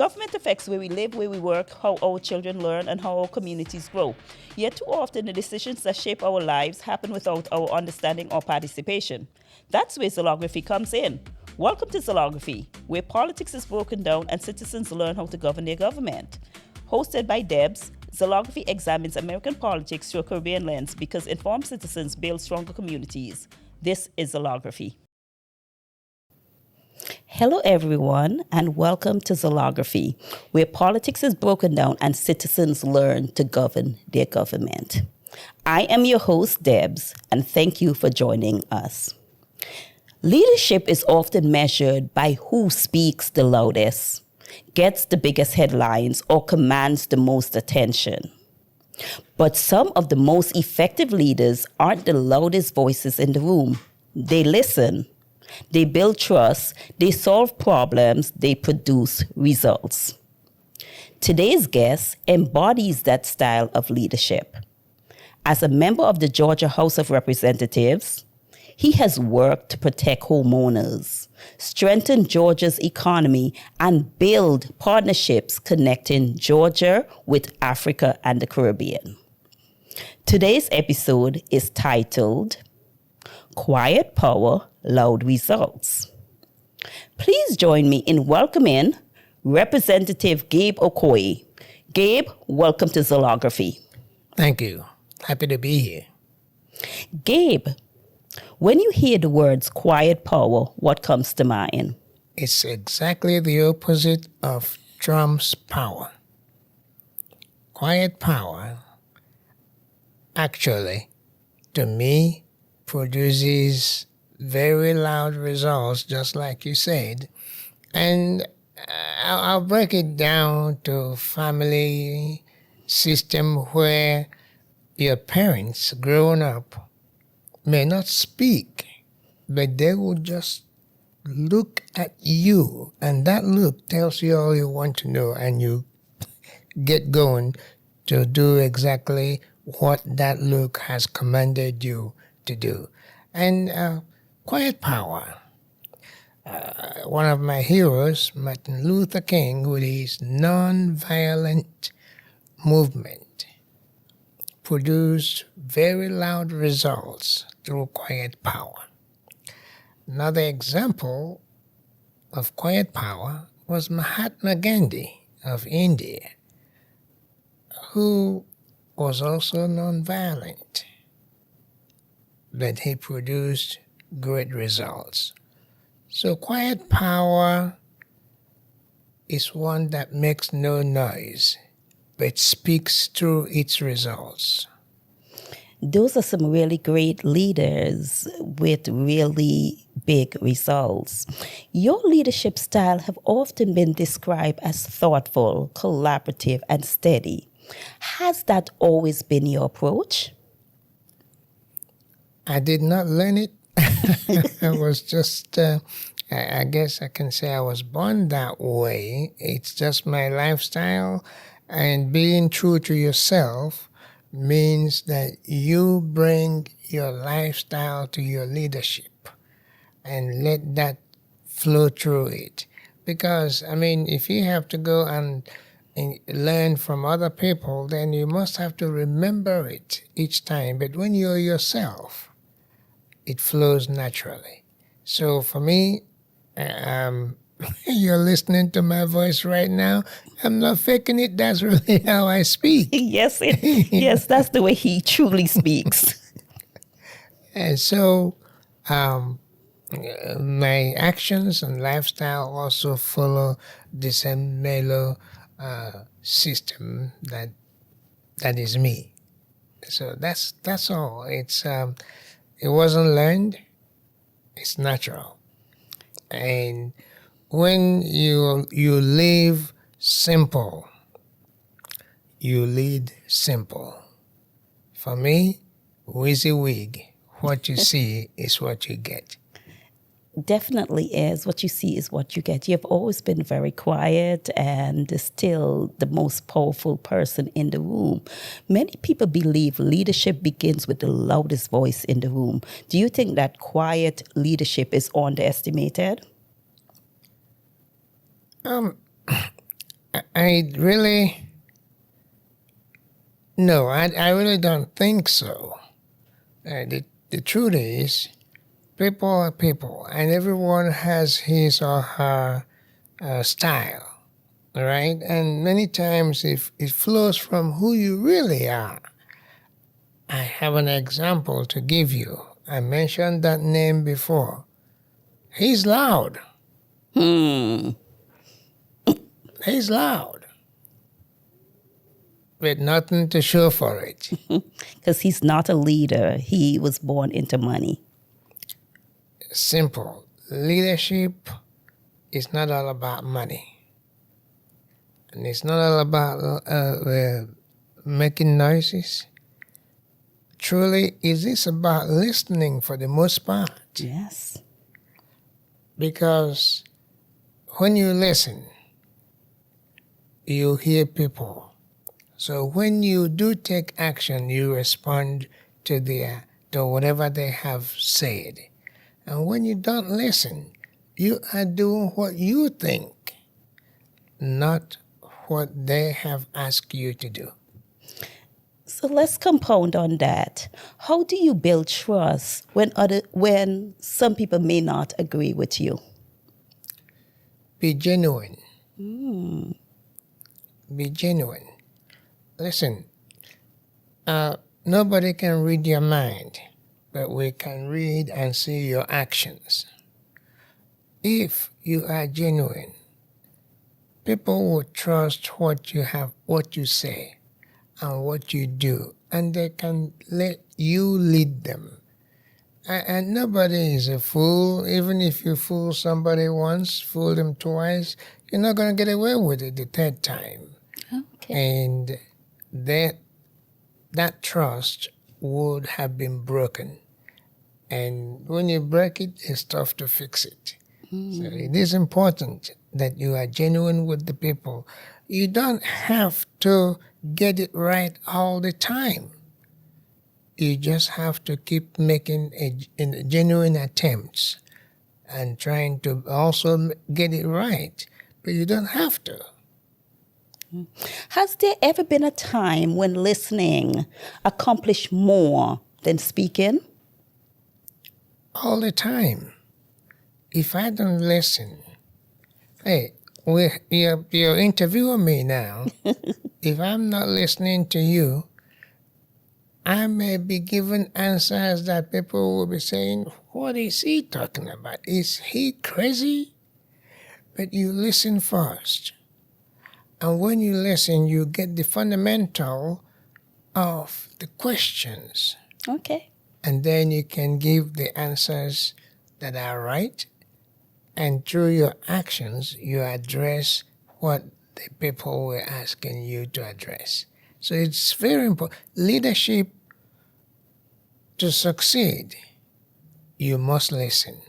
Government affects where we live, where we work, how our children learn, and how our communities grow. Yet too often, the decisions that shape our lives happen without our understanding or participation. That's where Zlography comes in. Welcome to Zlography, where politics is broken down and citizens learn how to govern their government. Hosted by Debz, Zlography examines American politics through a Caribbean lens because informed citizens build stronger communities. This is Zlography. Hello, everyone, and welcome to Zlography, where politics is broken down and citizens learn to govern their government. I am your host, Debz, and thank you for joining us. Leadership is often measured by who speaks the loudest, gets the biggest headlines, or commands the most attention. But some of the most effective leaders aren't the loudest voices in the room. They listen. They build trust, they solve problems, they produce results. Today's guest embodies that style of leadership. As a member of the Georgia House of Representatives, he has worked to protect homeowners, strengthen Georgia's economy, and build partnerships connecting Georgia with Africa and the Caribbean. Today's episode is titled Quiet Power, Loud Results. Please join me in welcoming Representative Gabe Okoye. Gabe, welcome to Zlography. Thank you. Happy to be here. Gabe, when you hear the words quiet power, what comes to mind? It's exactly the opposite of Trump's power. Quiet power, actually, to me, produces very loud results, just like you said. And I'll break it down to family system where your parents growing up may not speak, but they will just look at you, and that look tells you all you want to know, and you get going to do exactly what that look has commanded you to do. And quiet power. One of my heroes, Martin Luther King, with his non-violent movement, produced very loud results through quiet power. Another example of quiet power was Mahatma Gandhi of India, who was also non-violent, but he produced great results. So quiet power is one that makes no noise, but speaks through its results. Those are some really great leaders with really big results. Your leadership style have often been described as thoughtful, collaborative, and steady. Has that always been your approach? I did not learn it. I was just, I guess I can say I was born that way. It's just my lifestyle. And being true to yourself means that you bring your lifestyle to your leadership and let that flow through it. Because, I mean, if you have to go and learn from other people, then you must have to remember it each time. But when you're yourself, it flows naturally. So for me, you're listening to my voice right now. I'm not faking it. That's really how I speak. Yes, yes, that's the way he truly speaks. And so my actions and lifestyle also follow the same mellow system that is me. So that's all. It wasn't learned. It's natural. And when you live simple, you lead simple. For me, WYSIWYG, what you see is what you get. Definitely is. What you see is what you get. You've always been very quiet and still the most powerful person in the room. Many people believe leadership begins with the loudest voice in the room. Do you think that quiet leadership is underestimated? I really, no, I really don't think so. The truth is, people are people, and everyone has his or her style, all right? And many times it flows from who you really are. I have an example to give you. I mentioned that name before. He's loud. He's loud. With nothing to show for it. Because he's not a leader. He was born into money. Simple. Leadership is not all about money. And it's not all about making noises. Truly, it is about listening for the most part. Yes. Because when you listen, you hear people. So when you do take action, you respond to whatever they have said. And when you don't listen, you are doing what you think, not what they have asked you to do. So let's compound on that. How do you build trust when some people may not agree with you? Be genuine. Be genuine. Listen, nobody can read your mind, but we can read and see your actions. If you are genuine, people will trust what you say and what you do, and they can let you lead them. And nobody is a fool. Even if you fool somebody once, fool them twice, you're not going to get away with it the third time. Okay. And that trust would have been broken. And when you break it, it's tough to fix it. So it is important that you are genuine with the people. You don't have to get it right all the time. You just have to keep making genuine attempts and trying to also get it right. But you don't have to. Has there ever been a time when listening accomplished more than speaking? All the time. If I don't listen, hey, you're interviewing me now. If I'm not listening to you, I may be giving answers that people will be saying, what is he talking about? Is he crazy? But you listen first. And when you listen, you get the fundamental of the questions. Okay. And then you can give the answers that are right. And through your actions, you address what the people were asking you to address. So it's very important. Leadership, to succeed, you must listen.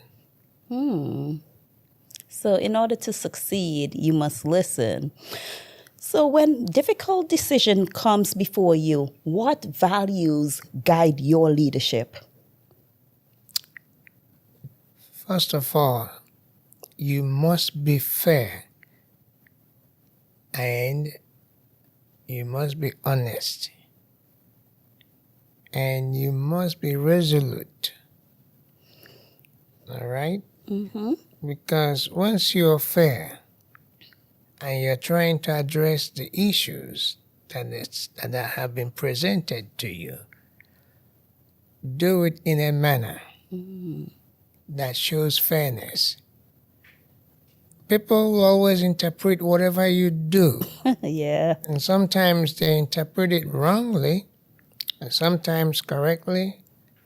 So in order to succeed, you must listen. So when difficult decision comes before you, what values guide your leadership? First of all, you must be fair and you must be honest and you must be resolute. All right? Because once you're fair and you're trying to address the issues that have been presented to you, do it in a manner that shows fairness. People will always interpret whatever you do. Yeah. And sometimes they interpret it wrongly, and sometimes correctly,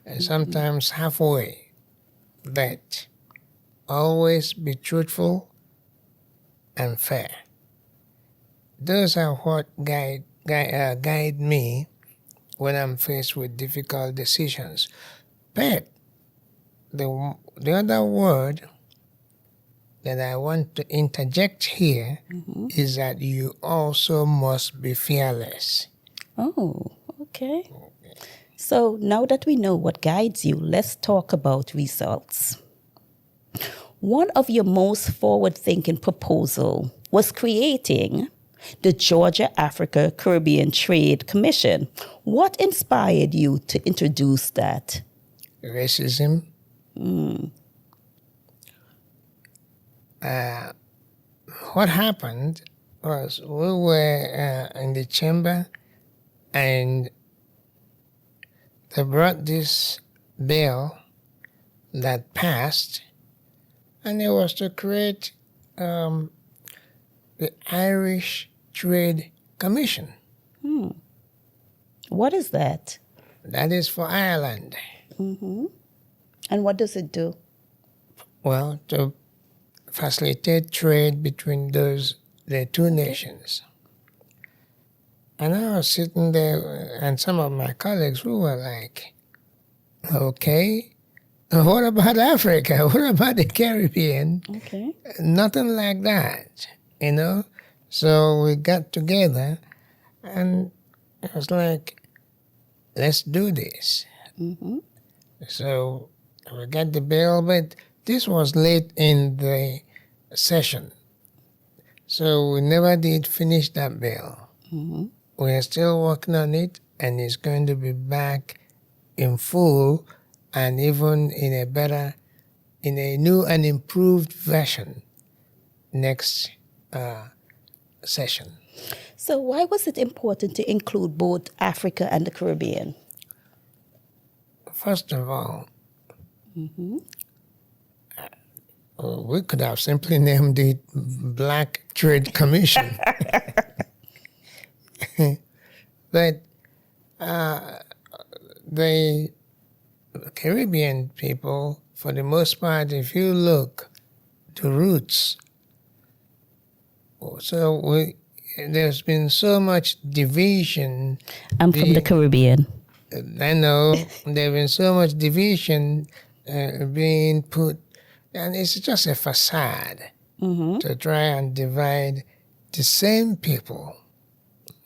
and sometimes halfway. But always be truthful and fair. Those are what guide me when I'm faced with difficult decisions. But the other word that I want to interject here is that you also must be fearless. Oh, okay. So now that we know what guides you, let's talk about results. One of your most forward-thinking proposal was creating the Georgia Africa Caribbean Trade Commission. What inspired you to introduce that? Racism. What happened was we were in the chamber and they brought this bill that passed, and it was to create the Irish Trade Commission. What is that? That is for Ireland. And what does it do? Well, to facilitate trade between the two nations. And I was sitting there, and some of my colleagues, we were like, okay, what about Africa? What about the Caribbean? Okay. Nothing like that, you know? So we got together, and it was like, let's do this. So we got the bill, but this was late in the session. So we never did finish that bill. We are still working on it, and it's going to be back in full and even in a new and improved version next session. So why was it important to include both Africa and the Caribbean? First of all, we could have simply named it Black Trade Commission. But the Caribbean people, for the most part, if you look, the roots, so there's been so much division. I'm from the Caribbean. I know there's been so much division being put, and it's just a facade to try and divide the same people.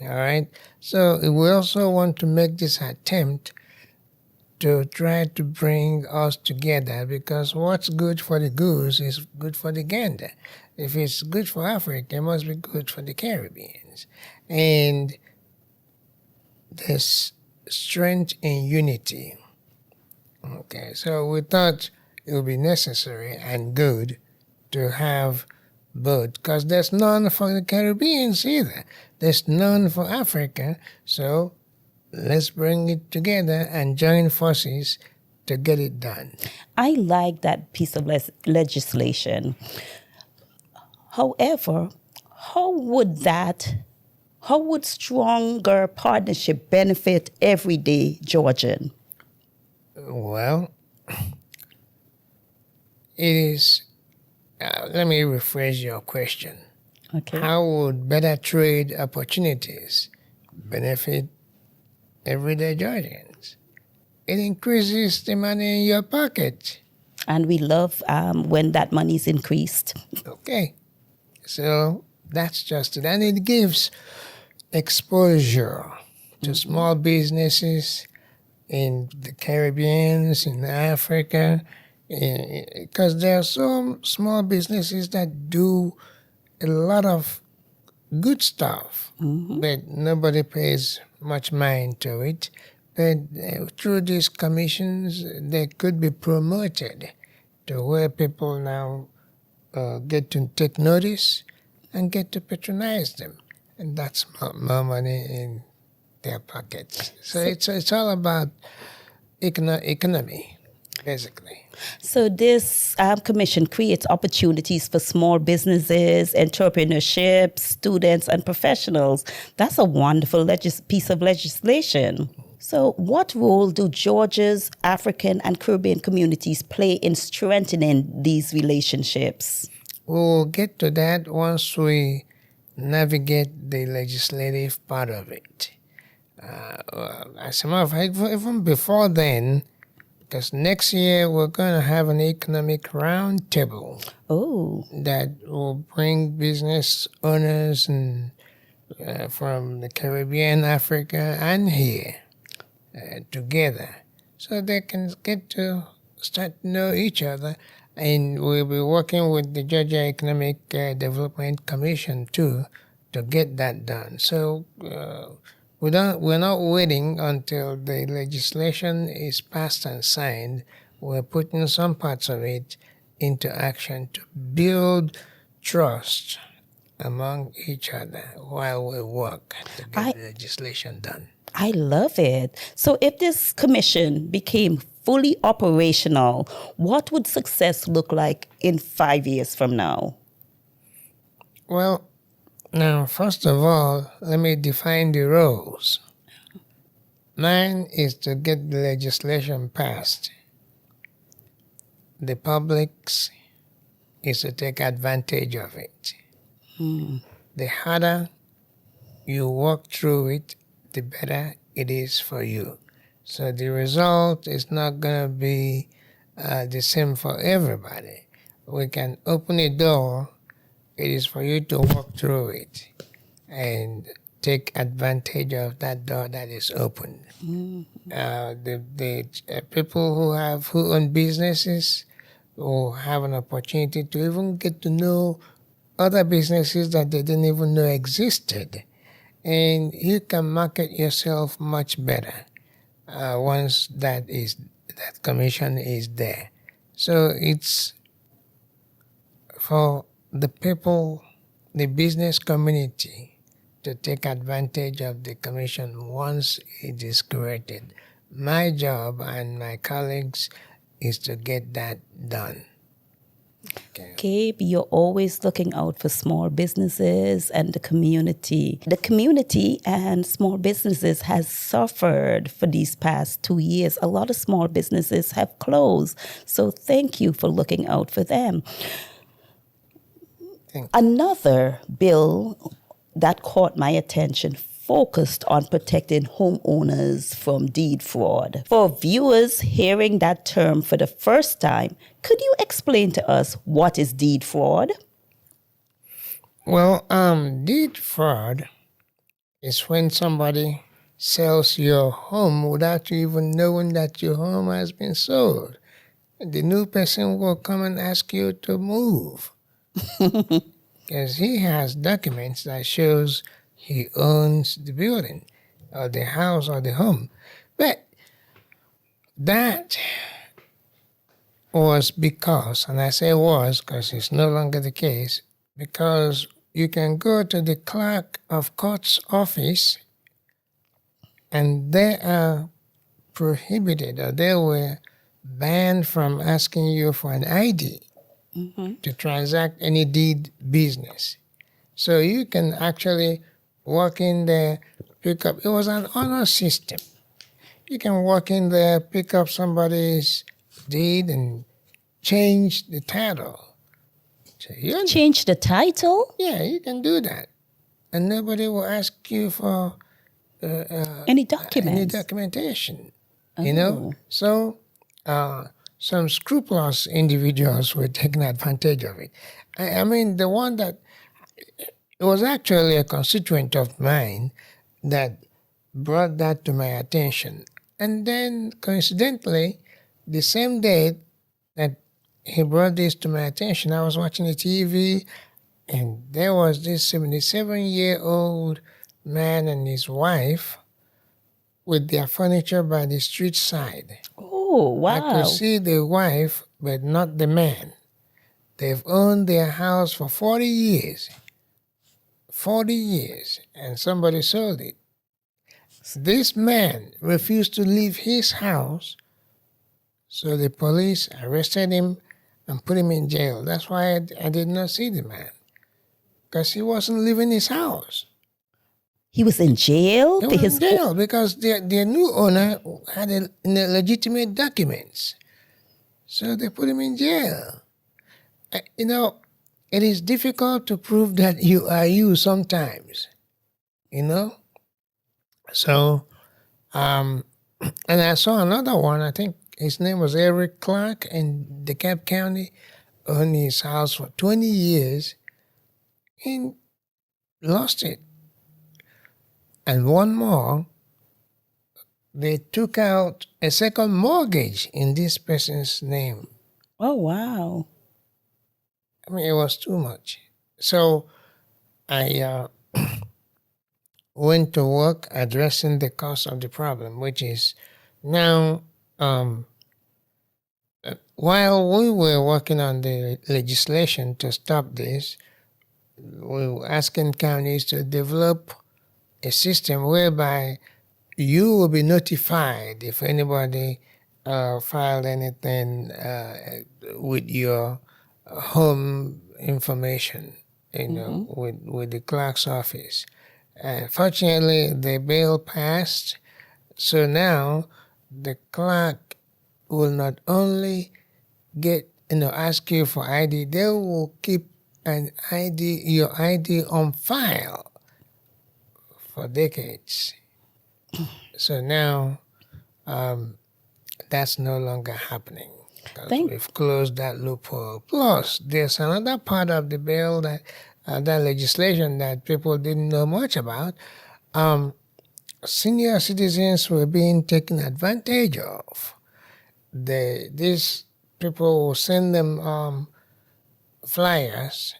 All right? So we also want to make this attempt to try to bring us together, because what's good for the goose is good for the gander. If it's good for Africa, it must be good for the Caribbeans. And there's strength in unity. Okay, so we thought it would be necessary and good to have both, because there's none for the Caribbeans either. There's none for Africa, so let's bring it together and join forces to get it done. I like that piece of legislation. However, how would stronger partnership benefit everyday Georgian? Well, it is, let me rephrase your question. Okay. How would better trade opportunities benefit everyday Georgians? It increases the money in your pocket. And we love when that money is increased. Okay. So that's just it. And it gives exposure to small businesses in the Caribbean, in Africa, because there are some small businesses that do a lot of good stuff, but nobody pays much mind to it. But through these commissions, they could be promoted to where people now get to take notice and get to patronize them. And that's more money in their pockets. So it's all about economy, basically. So this commission creates opportunities for small businesses, entrepreneurship, students, and professionals. That's a wonderful piece of legislation. So what role do Georgia's African and Caribbean communities play in strengthening these relationships? We'll get to that once we navigate the legislative part of it. As a matter of fact, even before then, because next year we're going to have an economic roundtable that will bring business owners and from the Caribbean, Africa, and here together, so they can get to start to know each other. And we'll be working with the Georgia Economic Development Commission too to get that done. So we're not waiting until the legislation is passed and signed. We're putting some parts of it into action to build trust among each other while we work to get the legislation done. I love it. So if this commission became fully operational, what would success look like in 5 years from now? Well, now, first of all, let me define the roles. Mine is to get the legislation passed. The public's is to take advantage of it. The harder you work through it, the better it is for you. So the result is not going to be the same for everybody. We can open a door. It is for you to walk through it and take advantage of that door that is open. The people who own businesses will have an opportunity to even get to know other businesses that they didn't even know existed. And you can market yourself much better once that commission is there. So it's for the people, the business community, to take advantage of the commission once it is created. My job and my colleagues is to get that done. Okay. Gabe, you're always looking out for small businesses and the community. The community and small businesses has suffered for these past 2 years. A lot of small businesses have closed. So thank you for looking out for them. Another bill that caught my attention focused on protecting homeowners from deed fraud. For viewers hearing that term for the first time, could you explain to us what is deed fraud? Well, deed fraud is when somebody sells your home without you even knowing that your home has been sold. The new person will come and ask you to move. Because he has documents that shows he owns the building or the house or the home. But that was because, and I say was because it's no longer the case, because you can go to the clerk of court's office and they are prohibited, or they were banned from asking you for an ID to transact any deed business. So you can actually walk in there, pick up. It was an honor system. You can walk in there, pick up somebody's deed, and change the title. So Change the title? Yeah, you can do that, and nobody will ask you for Any documents? any documentation. You know, so some scrupulous individuals were taking advantage of it. I mean, the one that it was actually a constituent of mine that brought that to my attention. And then, coincidentally, the same day that he brought this to my attention, I was watching the TV, and there was this 77-year-old man and his wife with their furniture by the street side. Oh, wow. I could see the wife, but not the man. They've owned their house for 40 years. 40 years, and somebody sold it. This man refused to leave his house, so the police arrested him and put him in jail. That's why I did not see the man, because he wasn't leaving his house. He was in jail? He was in jail because their new owner had illegitimate documents. So they put him in jail. You know, it is difficult to prove that you are you sometimes, you know? So, and I saw another one, I think his name was Eric Clark in DeKalb County, owned his house for 20 years and lost it. And one more, they took out a second mortgage in this person's name. Oh, wow. I mean, it was too much. So I went to work addressing the cause of the problem, which is now, while we were working on the legislation to stop this, we were asking counties to develop a system whereby you will be notified if anybody filed anything with your home information, with the clerk's office. Fortunately, the bill passed, so now the clerk will not only ask you for ID, they will keep your ID on file for decades. So now that's no longer happening because we've closed that loophole. Plus, there's another part of the bill that legislation that people didn't know much about. Senior citizens were being taken advantage of. These people will send them flyers,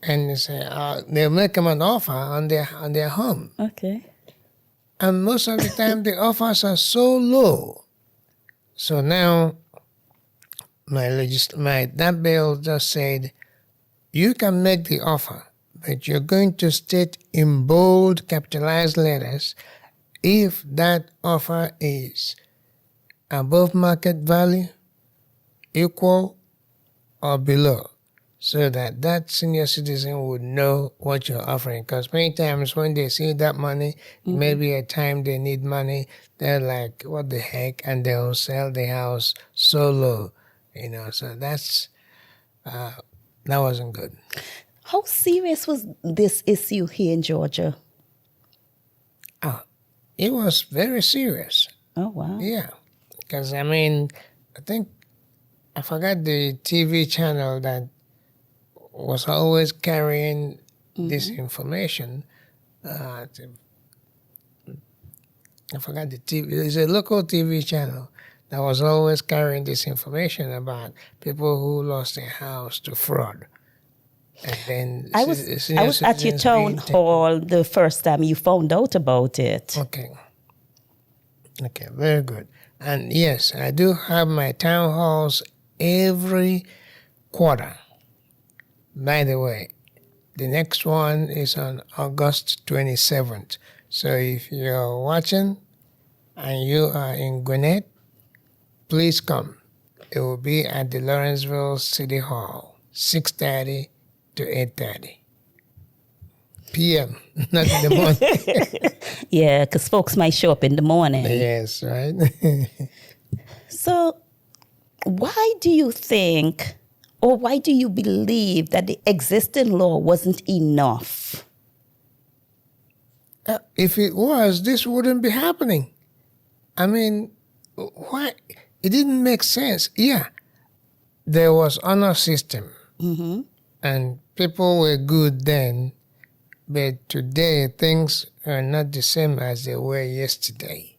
and they say they'll make them an offer on their home. Okay. And most of the time, the offers are so low. So now, that bill just said, you can make the offer, but you're going to state in bold, capitalized letters if that offer is above market value, equal, or below, so that senior citizen would know what you're offering. Because many times when they see that money, maybe a time they need money, they're like, what the heck? And they'll sell the house so low, So that wasn't good. How serious was this issue here in Georgia? It was very serious. Oh, wow. Yeah. Because, I think I forgot the TV channel that was always carrying this information. I forgot the TV. It's a local TV channel that was always carrying this information about people who lost their house to fraud. And then I was at your town hall the first time you found out about it. Okay, very good. And yes, I do have my town halls every quarter. By the way, the next one is on August 27th. So if you're watching and you are in Gwinnett, please come. It will be at the Lawrenceville City Hall, 6:30 to 8:30 p.m., not in the morning. Yeah, because folks might show up in the morning. Yes, right. So why do you think, or why do you believe that the existing law wasn't enough? If it was, this wouldn't be happening. Why? It didn't make sense. Yeah, there was honor system, and people were good then, but today things are not the same as they were yesterday.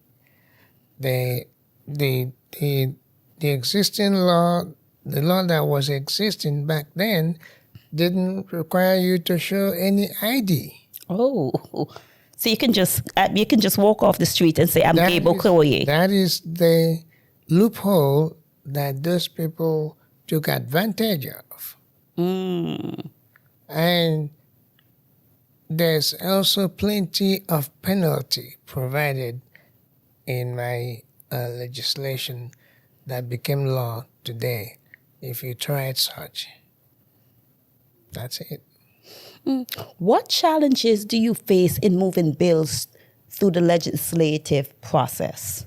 The existing law, the law that was existing back then, didn't require you to show any ID. Oh, so you can just walk off the street and say, I'm Gabe Okoye. That is the loophole that those people took advantage of. And there's also plenty of penalty provided in my legislation that became law today if you tried such. That's it. What challenges do you face in moving bills through the legislative process?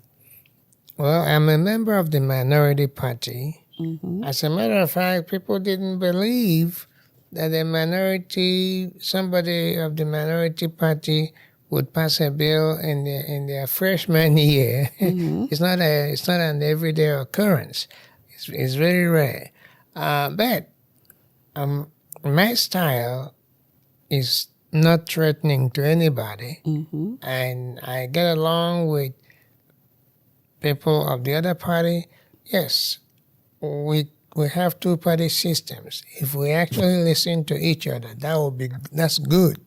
Well, I'm a member of the minority party. As a matter of fact, people didn't believe that somebody of the minority party would pass a bill in their freshman year. It's not an everyday occurrence. It's very rare. But my style is not threatening to anybody, and I get along with people of the other party. Yes, we have two-party systems. If we actually listen to each other, that's good.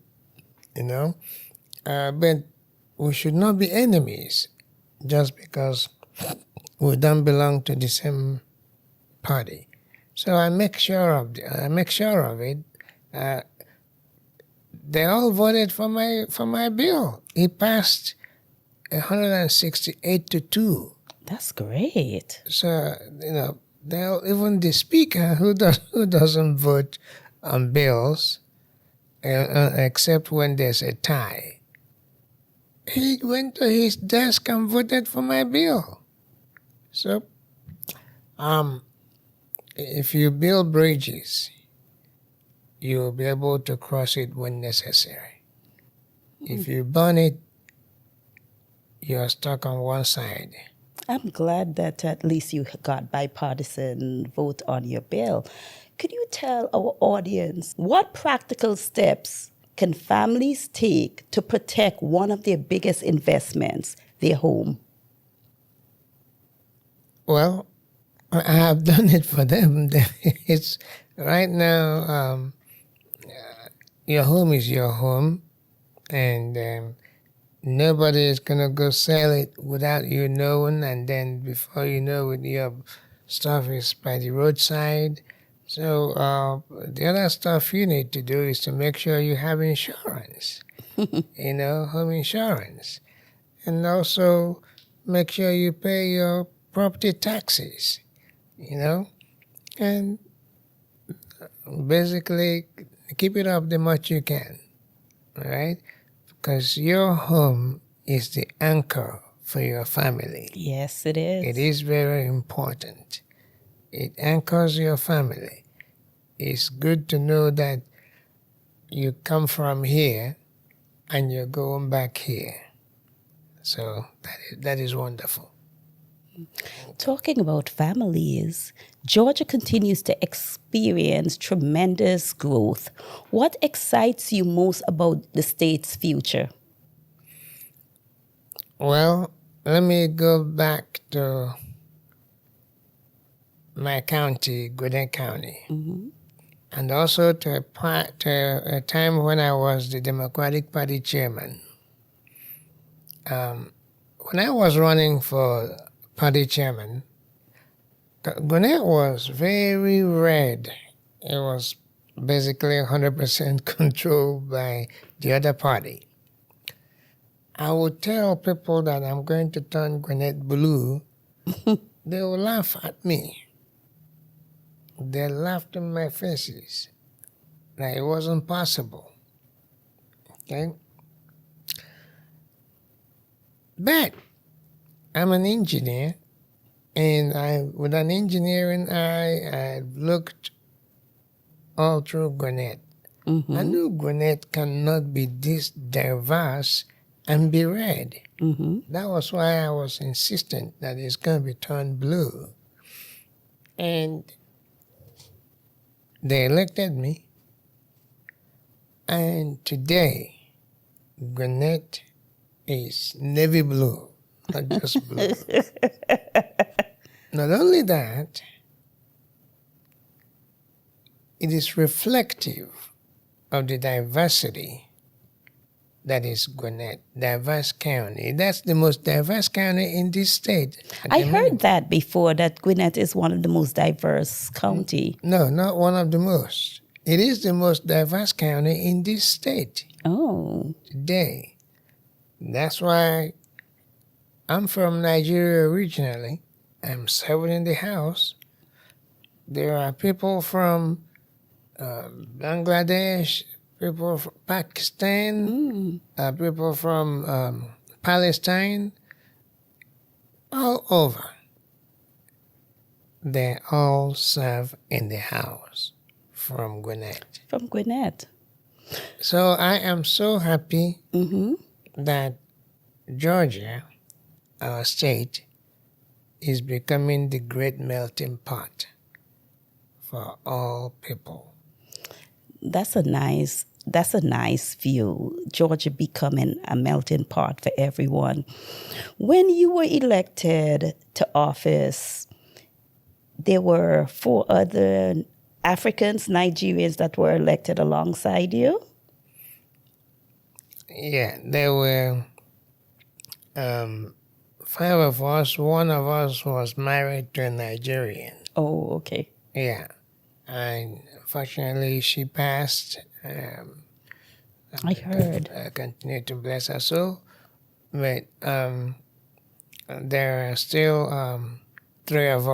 you know. But we should not be enemies just because we don't belong to the same party. So I make sure of it. They all voted for my bill. It passed 168-2. That's great. So even the speaker who doesn't vote on bills except when there's a tie, he went to his desk and voted for my bill. So, if you build bridges, you'll be able to cross it when necessary. If you burn it, you're stuck on one side. I'm glad that at least you got bipartisan vote on your bill. Could you tell our audience what practical steps can families take to protect one of their biggest investments, their home? Well, I have done it for them. It's right now. Your home is your home, and nobody is gonna go sell it without you knowing. And then before you know it, your stuff is by the roadside. So the other stuff you need to do is to make sure you have insurance. Home insurance, and also make sure you pay your property taxes. And basically keep it up the much you can, all right? Because your home is the anchor for your family. Yes, it is. It is very important. It anchors your family. It's good to know that you come from here and you're going back here. So that is wonderful. Talking about families, Georgia continues to experience tremendous growth. What excites you most about the state's future? Well, let me go back to my county, Gwinnett County, and also to a time when I was the Democratic Party chairman. When I was running for party chairman, Gwinnett was very red. It was basically 100% controlled by the other party. I would tell people that I'm going to turn Gwinnett blue. They will laugh at me. They laughed in my faces. That it wasn't possible. Okay? But I'm an engineer, and with an engineering eye, I looked all through Gwinnett. I knew Gwinnett cannot be this diverse and be red. That was why I was insistent that it's going to be turned blue. And they elected me, and today Gwinnett is navy blue. Not just blue. Not only that, it is reflective of the diversity that is Gwinnett, diverse county. That's the most diverse county in this state. I heard that before, that Gwinnett is one of the most diverse county. No, not one of the most. It is the most diverse county in this state. Oh. Today. That's why I'm from Nigeria originally. I'm serving in the House. There are people from Bangladesh, people from Pakistan, people from Palestine, all over. They all serve in the House from Gwinnett. From Gwinnett. So I am so happy that Georgia, our state, is becoming the great melting pot for all people. That's a nice view. Georgia becoming a melting pot for everyone. When you were elected to office, there were 4 other Africans, Nigerians that were elected alongside you? Yeah, there were 5 of us. One of us was married to a Nigerian. Oh, okay. Yeah, and unfortunately she passed. I heard. I continue to bless her soul. But there are still 4 of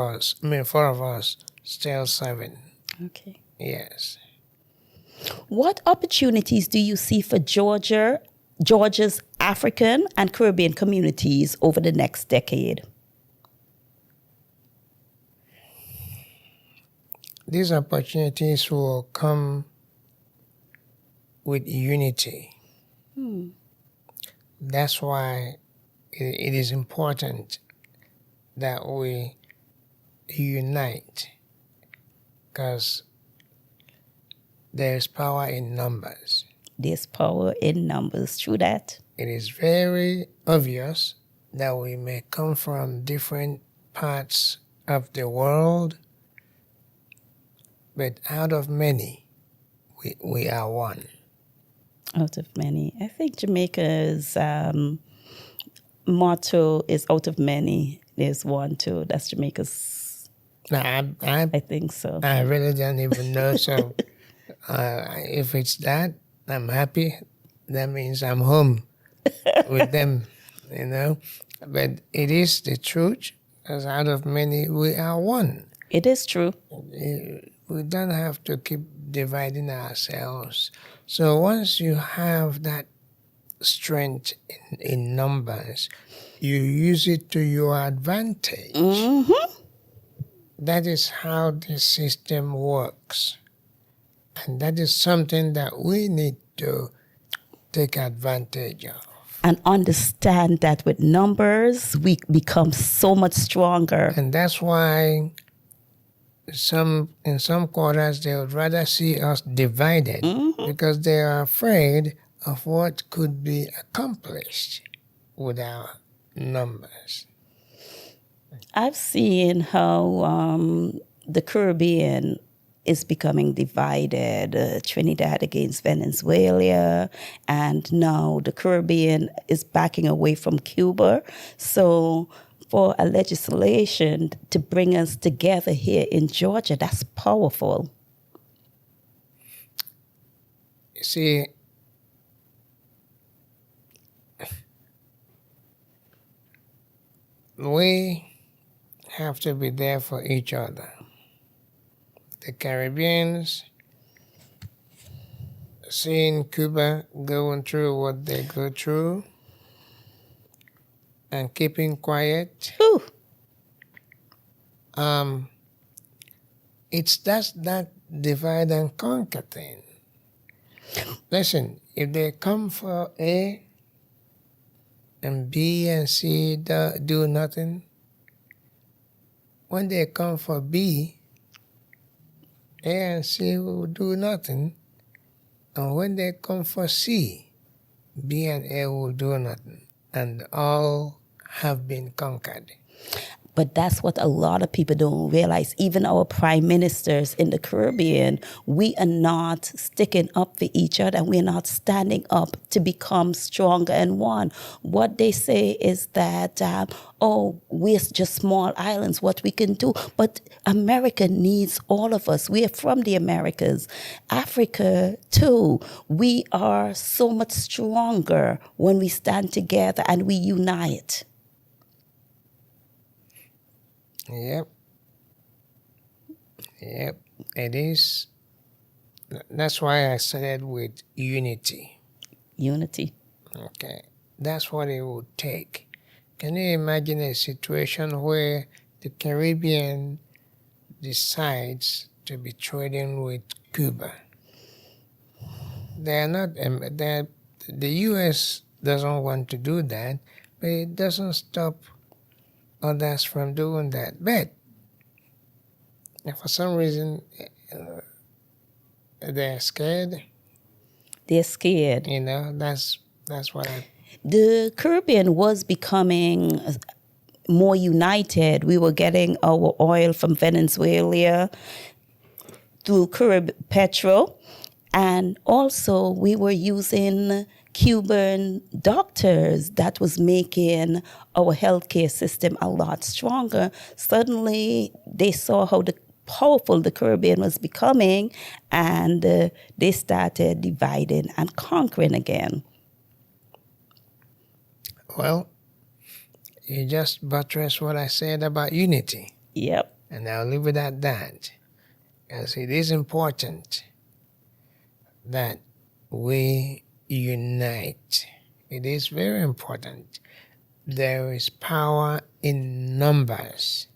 us still serving. Okay. Yes. What opportunities do you see for Georgia's African and Caribbean communities over the next decade? These opportunities will come with unity. That's why it is important that we unite, because there's power in numbers. There's power in numbers. True that. It is very obvious that we may come from different parts of the world, but out of many, we are one. Out of many. I think Jamaica's motto is out of many, there's one too. That's Jamaica's. I think so. I really don't even know. So if it's that, I'm happy. That means I'm home with them, you know. But it is the truth, because out of many, we are one. It is true. We don't have to keep dividing ourselves. So once you have that strength in numbers, you use it to your advantage. Mm-hmm. That is how the system works. And that is something that we need to take advantage of. And understand that with numbers, we become so much stronger. And that's why in some quarters, they would rather see us divided, because they are afraid of what could be accomplished with our numbers. I've seen how the Caribbean is becoming divided, Trinidad against Venezuela, and now the Caribbean is backing away from Cuba. So for a legislation to bring us together here in Georgia, that's powerful. You see, we have to be there for each other. The Caribbeans, seeing Cuba going through what they go through and keeping quiet. Whew. It's just that divide and conquer thing. Listen, if they come for A and B and C do nothing, when they come for B, A and C will do nothing, and when they come for C, B and A will do nothing, and all have been conquered. But that's what a lot of people don't realize. Even our prime ministers in the Caribbean, we are not sticking up for each other, and we're not standing up to become stronger and one. What they say is that, we're just small islands, what we can do. But America needs all of us. We are from the Americas. Africa, too. We are so much stronger when we stand together and we unite. Yep, it is. That's why I started with unity. Unity. Okay, that's what it would take. Can you imagine a situation where the Caribbean decides to be trading with Cuba? They're not. The U.S. doesn't want to do that, but it doesn't stop others from doing that. But for some reason, they're scared. They're scared. You know, that's what The Caribbean was becoming more united. We were getting our oil from Venezuela through Petrol. And also we were using Cuban doctors that was making our healthcare system a lot stronger. Suddenly, they saw how powerful the Caribbean was becoming, and they started dividing and conquering again. Well, you just buttress what I said about unity. Yep. And I'll leave it at that. Because it is important that we unite. It is very important. There is power in numbers.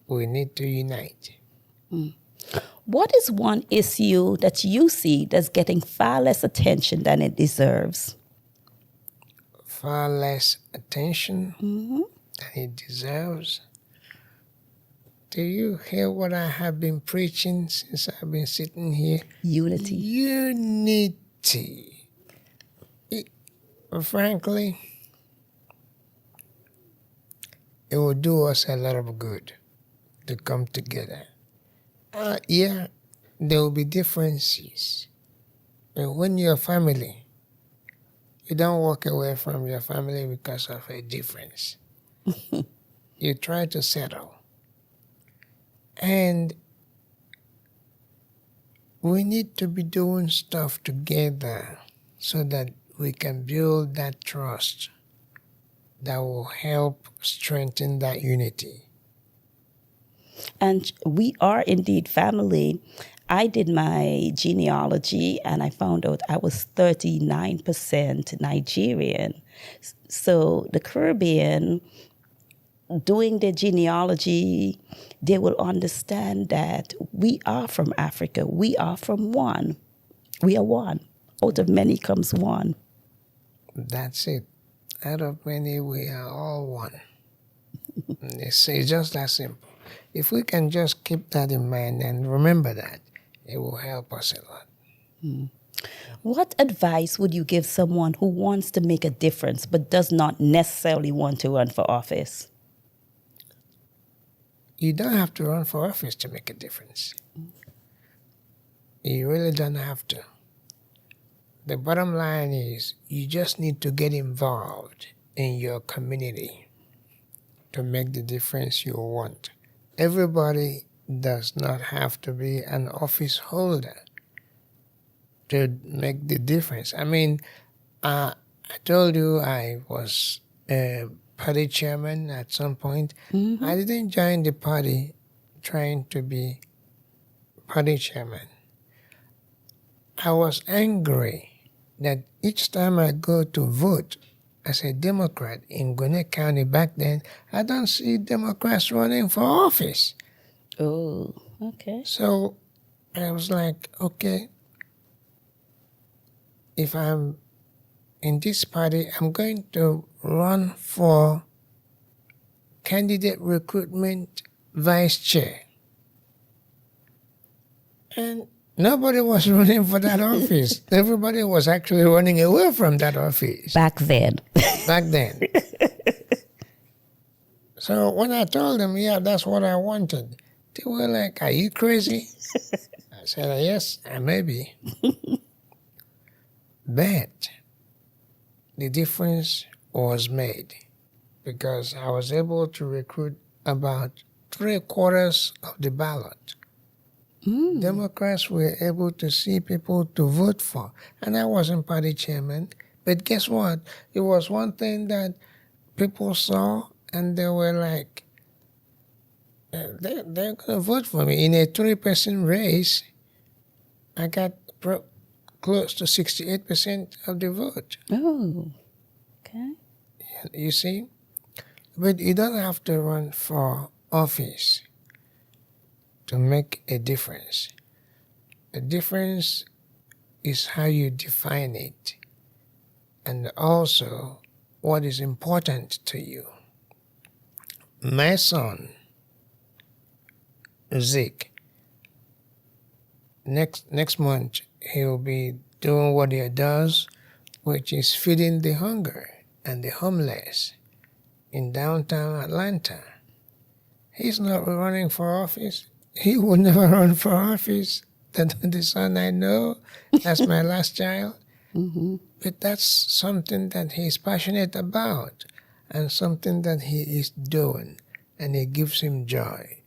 We need to unite. What is one issue that you see that's getting far less attention than it deserves? Far less attention than it deserves. Do you hear what I have been preaching since I've been sitting here? Unity. Unity. Frankly, it will do us a lot of good to come together. Yeah, there will be differences. But when you're family, you don't walk away from your family because of a difference. You try to settle. And we need to be doing stuff together so that we can build that trust that will help strengthen that unity. And we are indeed family. I did my genealogy and I found out I was 39% Nigerian. So the Caribbean, doing their genealogy, they will understand that we are from Africa. We are from one. We are one. Out of many comes one. That's it. Out of many, we are all one. It's just that simple. If we can just keep that in mind and remember that, it will help us a lot. What advice would you give someone who wants to make a difference but does not necessarily want to run for office? You don't have to run for office to make a difference. You really don't have to. The bottom line is you just need to get involved in your community to make the difference you want. Everybody does not have to be an office holder to make the difference. I mean, I told you I was a party chairman at some point. I didn't join the party trying to be party chairman. I was angry that each time I go to vote as a Democrat in Gwinnett County back then, I don't see Democrats running for office. Oh, okay. So I was like, okay, if I'm in this party, I'm going to run for candidate recruitment vice chair. And nobody was running for that office. Everybody was actually running away from that office. Back then. Back then. So when I told them, yeah, that's what I wanted, they were like, are you crazy? I said, yes, I may be. But the difference was made because I was able to recruit about 3/4 of the ballot. Democrats were able to see people to vote for. And I wasn't party chairman. But guess what? It was one thing that people saw and they were like, they're going to vote for me. In a 3-person race, I got close to 68% of the vote. Oh, okay. You see? But you don't have to run for office to make a difference. The difference is how you define it and also what is important to you. My son, Zeke, next month he'll be doing what he does, which is feeding the hunger and the homeless in downtown Atlanta. He's not running for office. He will never run for office. The son I know, that's my last child. But that's something that he's passionate about and something that he is doing, and it gives him joy.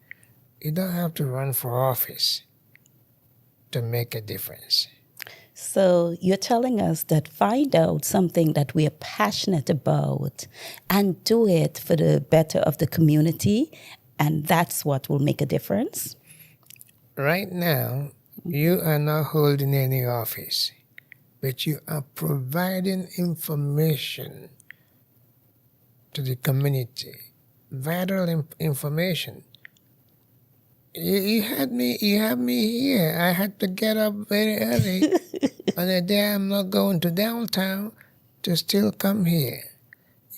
You don't have to run for office to make a difference. So you're telling us that find out something that we are passionate about and do it for the better of the community, and that's what will make a difference? Right now, you are not holding any office, but you are providing information to the community, vital information. You had me here. I had to get up very early on a day I'm not going to downtown to still come here.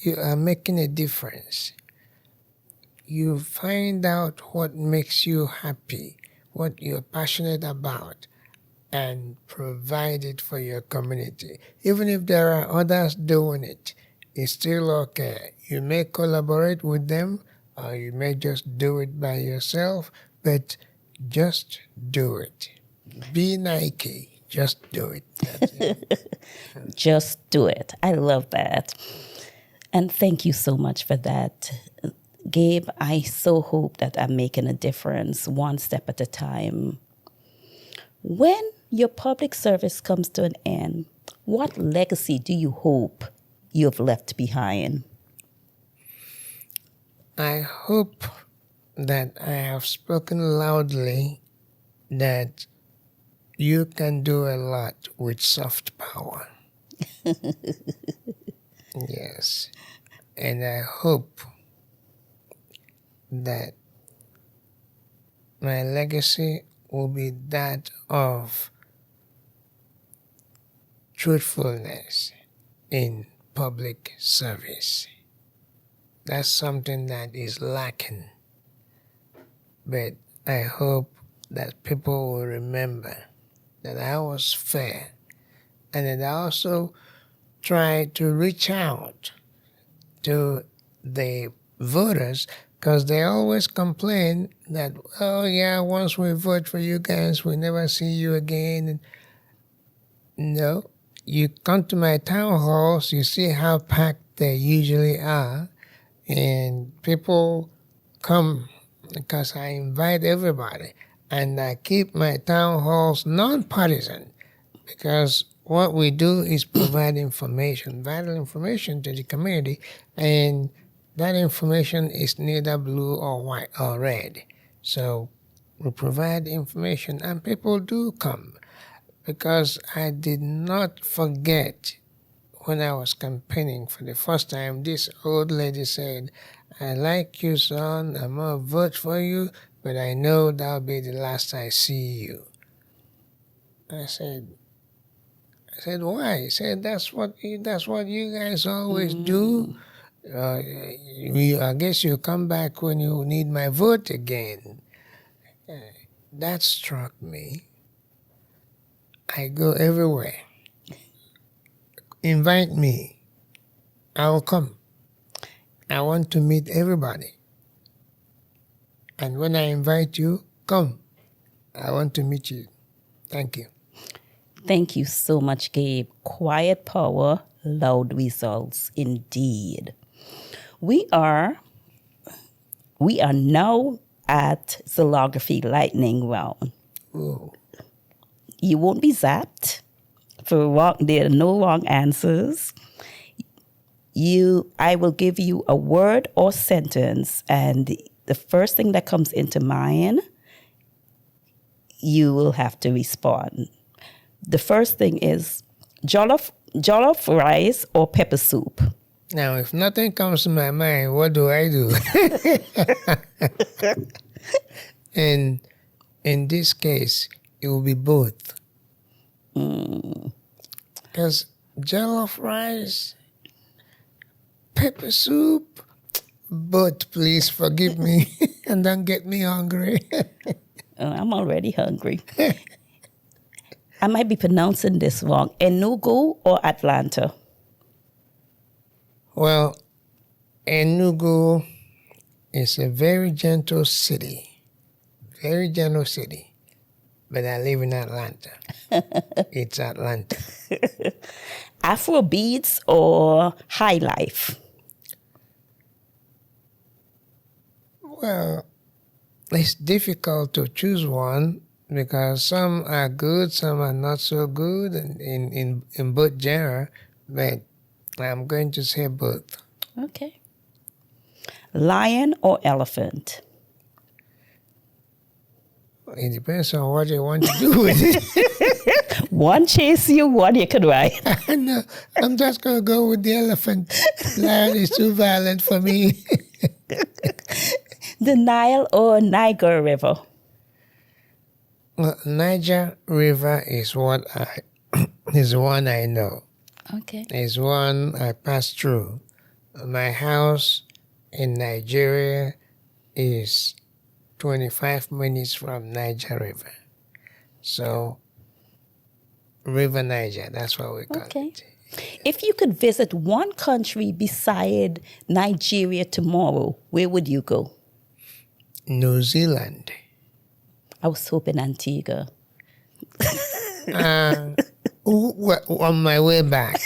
You are making a difference. You find out what makes you happy, what you're passionate about, and provide it for your community. Even if there are others doing it, it's still okay. You may collaborate with them, or you may just do it by yourself, but just do it. Be Nike. Just do it. That's it. Just do it. I love that. And thank you so much for that. Gabe, I so hope that I'm making a difference one step at a time. When your public service comes to an end, what legacy do you hope you have left behind? I hope that I have spoken loudly that you can do a lot with soft power. Yes. And I hope that my legacy will be that of truthfulness in public service. That's something that is lacking. But I hope that people will remember that I was fair, and that I also tried to reach out to the voters, because they always complain that, oh yeah, once we vote for you guys, we never see you again. No, you come to my town halls, you see how packed they usually are, and people come because I invite everybody, and I keep my town halls non-partisan, because what we do is provide information, vital information to the community, and that information is neither blue or white or red. So we provide information, and people do come, because I did not forget when I was campaigning for the first time. This old lady said, I like you, son, I'm going to vote for you, but I know that'll be the last I see you. I said, why? He said, that's what you guys always do. I guess you'll come back when you need my vote again. That struck me. I go everywhere. Invite me. I will come. I want to meet everybody. And when I invite you, come. I want to meet you. Thank you. Thank you so much, Gabe. Quiet power, loud results, indeed. We are now at Zlography lightning round. Ooh. You won't be zapped. There are no wrong answers. I will give you a word or sentence, and the first thing that comes into mind, you will have to respond. The first thing is jollof rice or pepper soup. Now, if nothing comes to my mind, what do I do? And in this case, it will be both. Because jollof rice, pepper soup, both, please forgive me and don't get me hungry. I'm already hungry. I might be pronouncing this wrong. Enugu or Atlanta? Well, Enugu is a very gentle city. Very gentle city. but I live in Atlanta. It's Atlanta. Afro beats or high life? Well, it's difficult to choose one because some are good, some are not so good in both genre, but I'm going to say both. Okay. Lion or elephant? It depends on what you want to do with it. One chase you, one you can ride. No, I'm just going to go with the elephant. Lion is too violent for me. The Nile or Niger River? Well, Niger River is one I know. Okay. Is one I passed through. My house in Nigeria is 25 minutes from Niger River. So, River Niger, that's what we call it. If you could visit one country beside Nigeria tomorrow, where would you go? New Zealand. I was hoping Antigua. On my way back.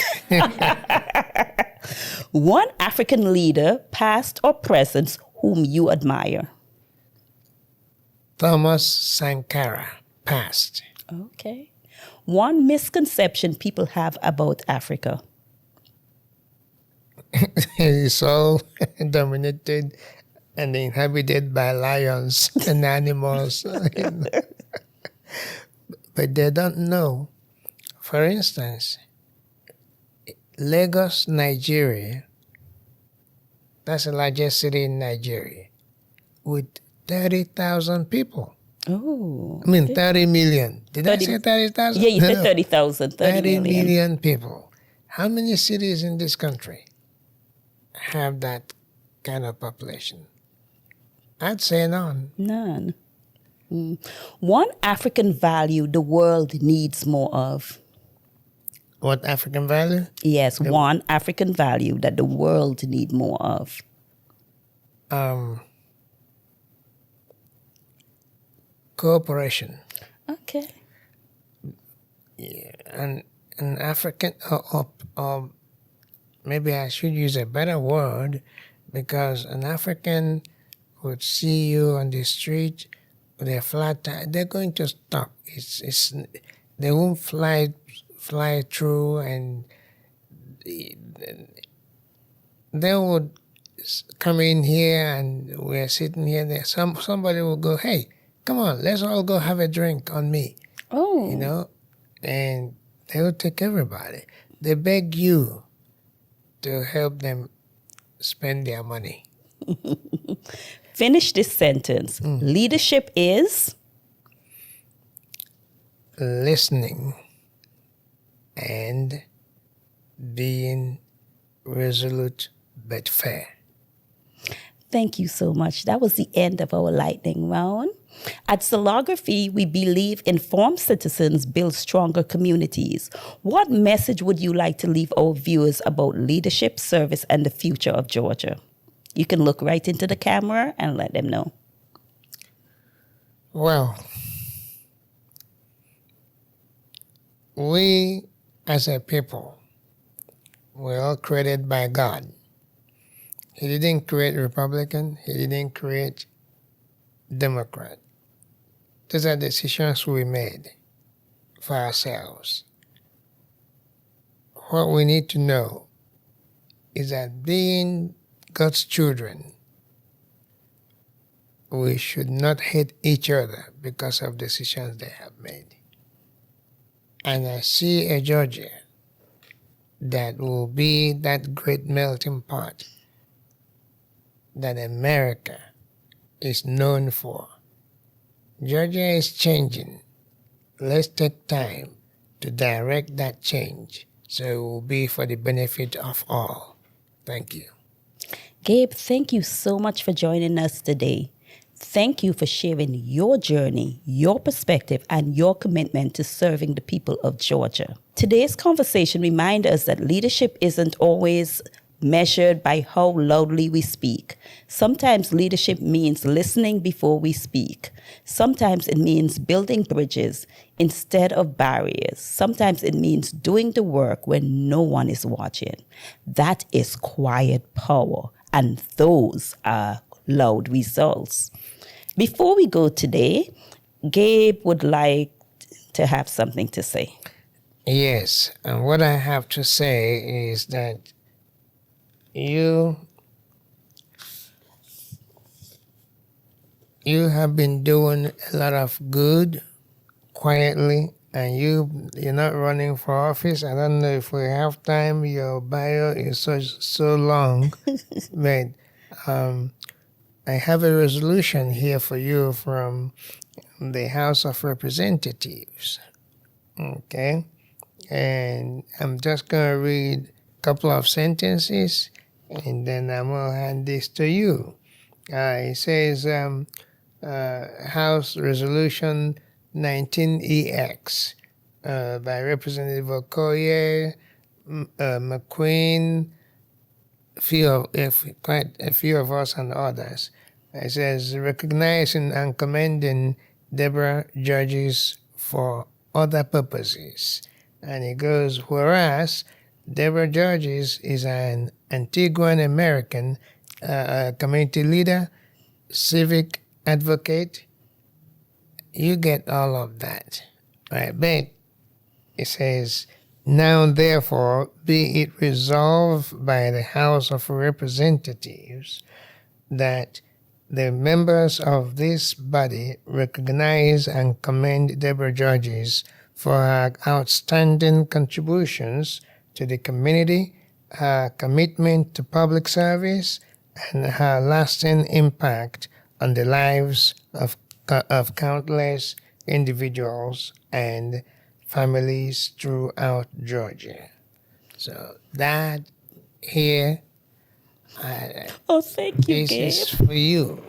One African leader, past or present, whom you admire? Thomas Sankara, past. Okay. One misconception people have about Africa? It's all dominated and inhabited by lions and animals. But they don't know. For instance, Lagos, Nigeria, that's the largest city in Nigeria, with 30,000 people. Oh. I mean, 30 million. Did 30, I say 30,000? Yeah, you said 30,000. 30 million people. How many cities in this country have that kind of population? I'd say none. None. One African value the world needs more of? What African value? Yes, one African value that the world need more of. Cooperation. Okay. Yeah, and an African, or maybe I should use a better word, because an African would see you on the street with a flat tire, they're going to stop. They won't fly through, and they would come in here, and we're sitting here. There, somebody will go, "Hey, come on, let's all go have a drink on me." Oh, you know, and they will take everybody. They beg you to help them spend their money. Finish this sentence. Leadership is listening and being resolute but fair. Thank you so much. That was the end of our lightning round. At Zlography, we believe informed citizens build stronger communities. What message would you like to leave our viewers about leadership, service, and the future of Georgia? You can look right into the camera and let them know. Well, we as a people, we're all created by God. He didn't create Republican. He didn't create Democrat. Those are decisions we made for ourselves. What we need to know is that being God's children, we should not hate each other because of decisions they have made. And I see a Georgia that will be that great melting pot that America is known for. Georgia is changing. Let's take time to direct that change so it will be for the benefit of all. Thank you. Gabe, thank you so much for joining us today. Thank you for sharing your journey, your perspective, and your commitment to serving the people of Georgia. Today's conversation reminds us that leadership isn't always measured by how loudly we speak. Sometimes leadership means listening before we speak. Sometimes it means building bridges instead of barriers. Sometimes it means doing the work when no one is watching. That is quiet power, and those are loud results. Before we go today, Gabe would like to have something to say. Yes, and what I have to say is that you have been doing a lot of good quietly, and you're not running for office. I don't know if we have time. Your bio is so long, but I have a resolution here for you from the House of Representatives. Okay, and I'm just going to read a couple of sentences, and then I'm going to hand this to you. It says, House Resolution 19EX by Representative Okoye, McQueen, quite a few of us and others. It says, recognizing and commending Deborah Judges for other purposes. And it goes, whereas Deborah Judges is an Antiguan American community leader, civic advocate. You get all of that, right? But it says, now therefore be it resolved by the House of Representatives that the members of this body recognize and commend Deborah Judges for her outstanding contributions to the community, her commitment to public service, and her lasting impact on the lives of countless individuals and families throughout Georgia. So that here, thank you, this Gabe. is for you.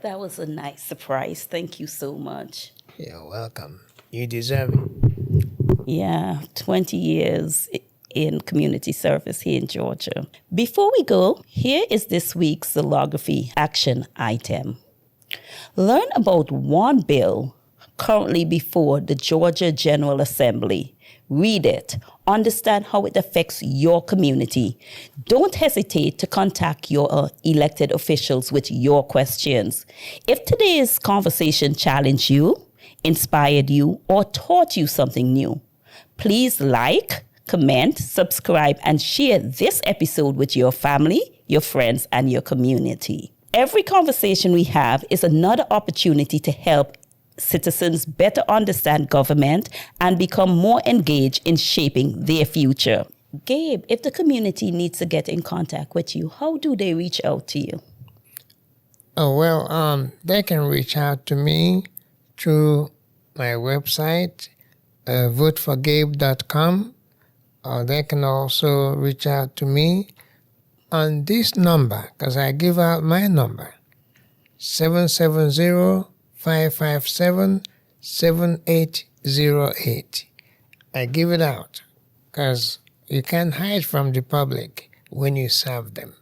That was a nice surprise. Thank you so much. You're welcome. You deserve it. Yeah, 20 years in community service here in Georgia. Before we go, here is this week's Zlography action item. Learn about one bill currently before the Georgia General Assembly. Read it. Understand how it affects your community. Don't hesitate to contact your elected officials with your questions. If today's conversation challenged you, inspired you, or taught you something new, please like, comment, subscribe, and share this episode with your family, your friends, and your community. Every conversation we have is another opportunity to help citizens better understand government and become more engaged in shaping their future. Gabe, if the community needs to get in contact with you, how do they reach out to you? Oh, well, they can reach out to me through my website, voteforgabe.com, or they can also reach out to me on this number, because I give out my number, 770-557-7808. I give it out because you can't hide from the public when you serve them.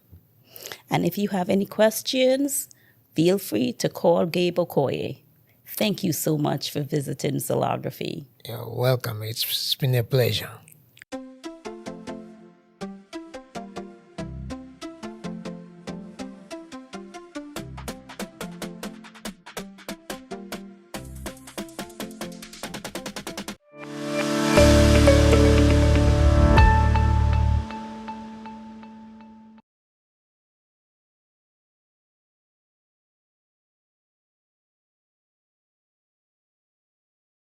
And if you have any questions, feel free to call Gabe Okoye. Thank you so much for visiting Zlography. You're welcome. It's been a pleasure.